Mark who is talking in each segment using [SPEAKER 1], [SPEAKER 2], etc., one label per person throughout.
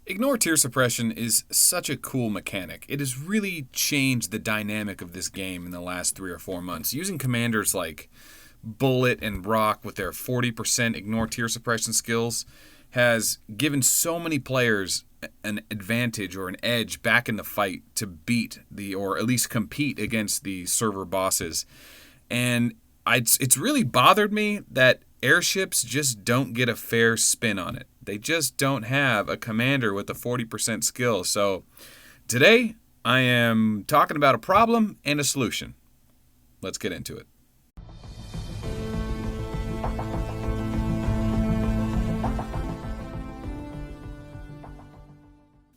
[SPEAKER 1] Ignore tier suppression is such a cool mechanic. It has really changed the dynamic of this game in the last 3 or 4 months. Using commanders like Bullet and Rock with their 40% ignore tier suppression skills has given so many players an advantage or an edge back in the fight to beat or at least compete against the server bosses. And it's really bothered me that airships just don't get a fair spin on it. They just don't have a commander with a 40% skill. So today I am talking about a problem and a solution. Let's get into it.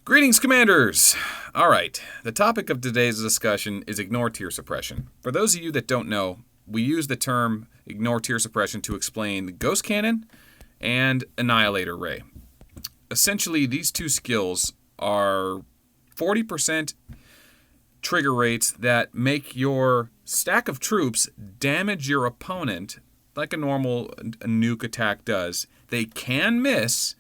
[SPEAKER 1] Greetings, Commanders! Alright, the topic of today's discussion is ignore tier suppression. For those of you that don't know, we use the term ignore tier suppression to explain the Ghost Cannon and Annihilator Ray. Essentially, these two skills are 40% trigger rates that make your stack of troops damage your opponent like a normal nuke attack does. They can miss,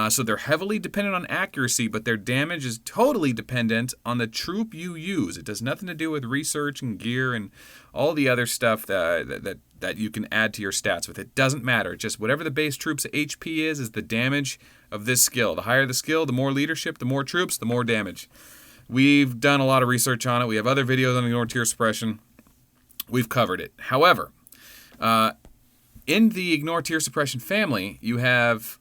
[SPEAKER 1] so they're heavily dependent on accuracy, but their damage is totally dependent on the troop you use. It does nothing to do with research and gear and all the other stuff that you can add to your stats with. It doesn't matter. Just whatever the base troop's HP is the damage of this skill. The higher the skill, the more leadership, the more troops, the more damage. We've done a lot of research on it. We have other videos on ignore tier suppression. We've covered it. However, in the ignore tier suppression family, you have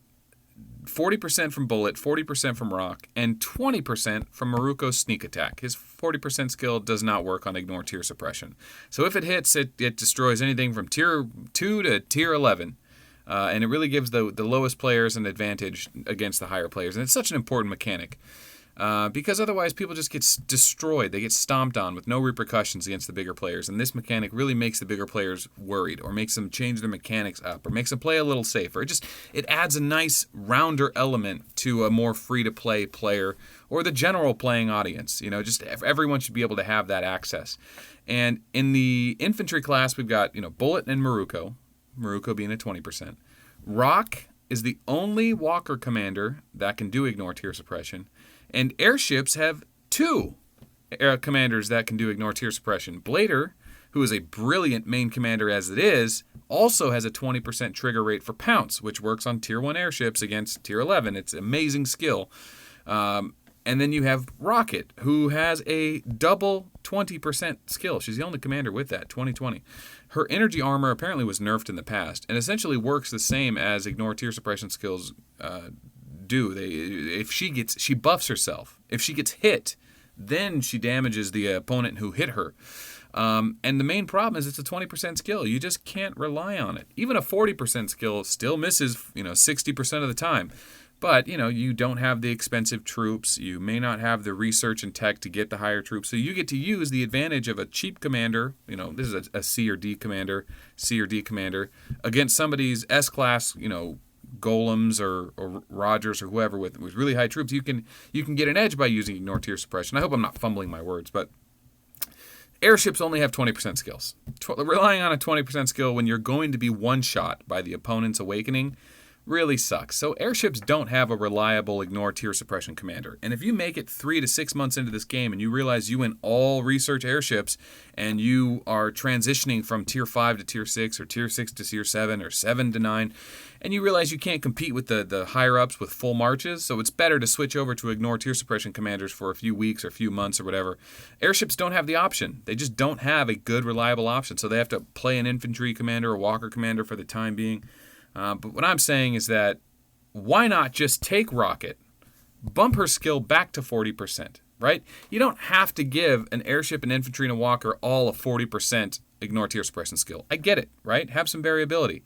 [SPEAKER 1] 40% from Bullet, 40% from Rock, and 20% from Maruko's sneak attack. His 40% skill does not work on ignore tier suppression. So if it hits, it destroys anything from tier 2 to tier 11. And it really gives the lowest players an advantage against the higher players. And it's such an important mechanic. Because otherwise people just get destroyed. They get stomped on with no repercussions against the bigger players. And this mechanic really makes the bigger players worried, or makes them change their mechanics up, or makes them play a little safer. It adds a nice rounder element to a more free-to-play player or the general playing audience. You know, just everyone should be able to have that access. And in the infantry class, we've got, Bullet and Maruko being at 20%. Rock is the only walker commander that can do ignore tier suppression. And airships have 2 commanders that can do ignore tier suppression. Blader, who is a brilliant main commander as it is, also has a 20% trigger rate for Pounce, which works on tier 1 airships against tier 11. It's an amazing skill. And then you have Rocket, who has a double 20% skill. She's the only commander with that, 20-20. Her energy armor apparently was nerfed in the past and essentially works the same as ignore tier suppression skills do. She buffs herself. If she gets hit, then she damages the opponent who hit her. And the main problem is it's a 20% skill. You just can't rely on it. Even a 40% skill still misses, 60% of the time. But, you don't have the expensive troops. You may not have the research and tech to get the higher troops. So you get to use the advantage of a cheap commander. This is a C or D commander, against somebody's S-class, golems or Rogers or whoever with really high troops. You can get an edge by using ignore tier suppression. I hope I'm not fumbling my words, but airships only have 20% skills. Relying on a 20% skill when you're going to be one-shot by the opponent's awakening really sucks. So airships don't have a reliable ignore tier suppression commander. And if you make it 3 to 6 months into this game and you realize you went all research airships and you are transitioning from tier 5 to tier 6 or tier 6 to tier 7 or 7 to 9, and you realize you can't compete with the higher ups with full marches, so it's better to switch over to ignore tier suppression commanders for a few weeks or a few months or whatever. Airships don't have the option. They just don't have a good reliable option, so they have to play an infantry commander or walker commander for the time being. But what I'm saying is that why not just take Rocket, bump her skill back to 40%, right? You don't have to give an airship, an infantry, and a walker all a 40% ignore tier suppression skill. I get it, right? Have some variability.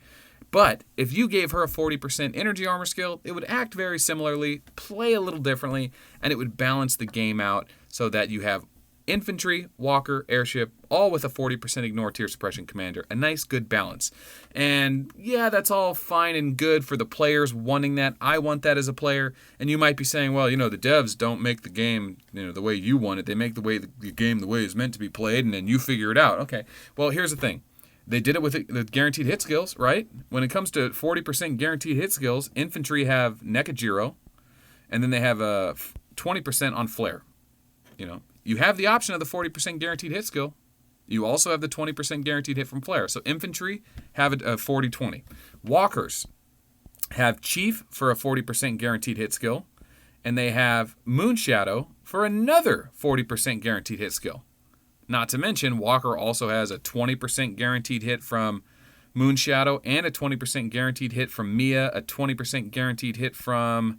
[SPEAKER 1] But if you gave her a 40% energy armor skill, it would act very similarly, play a little differently, and it would balance the game out so that you have infantry, walker, airship, all with a 40% ignore tier suppression commander. A nice, good balance. And yeah, that's all fine and good for the players wanting that. I want that as a player. And you might be saying, well, the devs don't make the game, the way you want it. They make the game the way it's meant to be played, and then you figure it out. Okay, well, here's the thing. They did it with the guaranteed hit skills, right? When it comes to 40% guaranteed hit skills, infantry have Nekajiro, And then they have a 20% on flare. You know, you have the option of the 40% guaranteed hit skill. You also have the 20% guaranteed hit from flare. So infantry have a 40-20. Walkers have Chief for a 40% guaranteed hit skill. And they have Moonshadow for another 40% guaranteed hit skill. Not to mention, Walker also has a 20% guaranteed hit from Moonshadow and a 20% guaranteed hit from Mia, a 20% guaranteed hit from...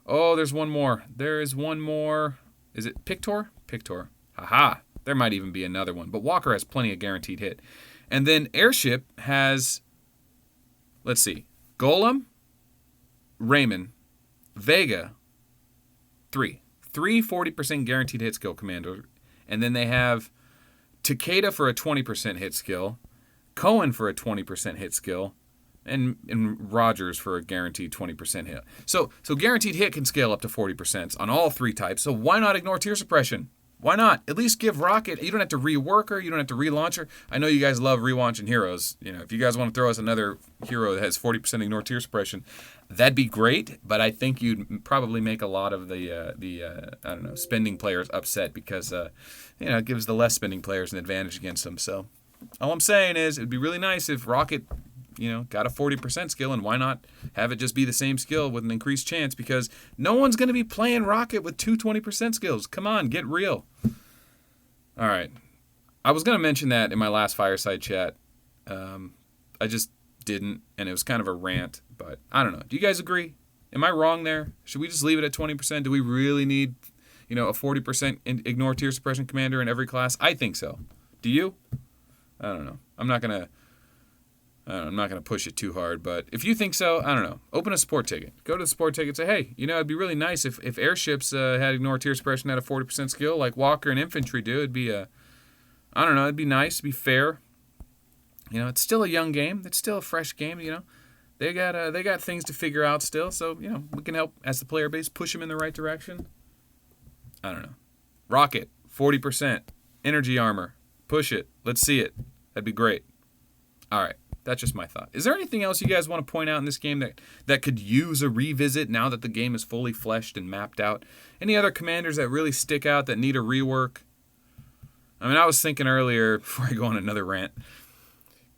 [SPEAKER 1] Oh, there's one more. There is one more. Is it Pictor? Pictor. Haha. There might even be another one. But Walker has plenty of guaranteed hit. And then Airship has, let's see, Golem, Raymond, Vega, 3 40% guaranteed hit skill commander. And then they have Takeda for a 20% hit skill, Cohen for a 20% hit skill, and Rogers for a guaranteed 20% hit. So guaranteed hit can scale up to 40% on all 3 types. So why not ignore tier suppression? Why not? At least give Rocket, you don't have to rework her, you don't have to relaunch her. I know you guys love relaunching heroes. You know, if you guys want to throw us another hero that has 40% ignore tier suppression, that'd be great, but I think you'd probably make a lot of the I don't know, spending players upset because it gives the less spending players an advantage against them. So all I'm saying is it'd be really nice if Rocket got a 40% skill, and why not have it just be the same skill with an increased chance, because no one's going to be playing Rocket with 20% skills. Come on, get real. All right. I was going to mention that in my last Fireside chat. I just didn't, and it was kind of a rant, but I don't know. Do you guys agree? Am I wrong there? Should we just leave it at 20%? Do we really need, a 40% ignore tier suppression commander in every class? I think so. Do you? I don't know. I'm not going to push it too hard, but if you think so, I don't know. Open a support ticket. Go to the support ticket and say, hey, it'd be really nice if airships had ignore tier suppression at a 40% skill like Walker and infantry do. It'd be it'd be nice, it'd be fair. It's still a young game. It's still a fresh game, They got things to figure out still, so, we can help as the player base push them in the right direction. I don't know. Rocket, 40%. Energy armor. Push it. Let's see it. That'd be great. All right. That's just my thought. Is there anything else you guys want to point out in this game that could use a revisit now that the game is fully fleshed and mapped out? Any other commanders that really stick out that need a rework? I was thinking earlier, before I go on another rant,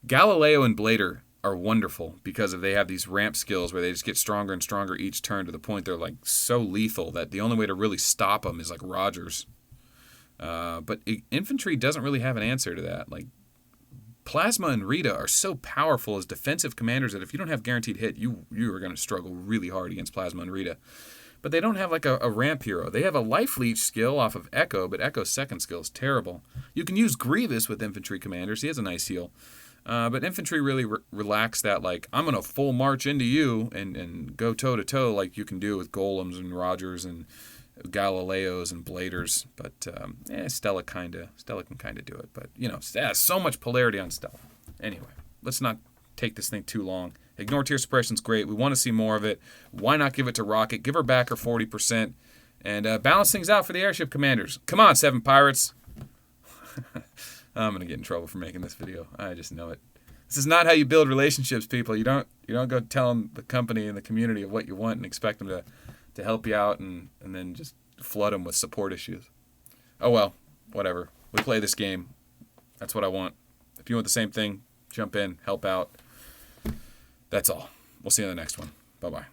[SPEAKER 1] Galileo and Blader are wonderful because they have these ramp skills where they just get stronger and stronger each turn to the point they're like so lethal that the only way to really stop them is like Rogers. But infantry doesn't really have an answer to that. Like, Plasma and Rita are so powerful as defensive commanders that if you don't have guaranteed hit, you are going to struggle really hard against Plasma and Rita. But they don't have like a ramp hero. They have a life leech skill off of Echo, but Echo's second skill is terrible. You can use Grievous with infantry commanders. He has a nice heal. But infantry really relax that, like, I'm going to full march into you and go toe-to-toe like you can do with Golems and Rogers and Galileos and Bladers, but Stella can kind of do it. But so much polarity on Stella. Anyway, let's not take this thing too long. Ignore tier suppression's great. We want to see more of it. Why not give it to Rocket? Give her back her 40% and balance things out for the airship commanders. Come on, 7 Pirates. I'm gonna get in trouble for making this video. I just know it. This is not how you build relationships, people. You don't go telling the company and the community of what you want and expect them to help you out and then just flood them with support issues. Oh well, whatever. We play this game. That's what I want. If you want the same thing, jump in, help out. That's all. We'll see you in the next one. Bye-bye.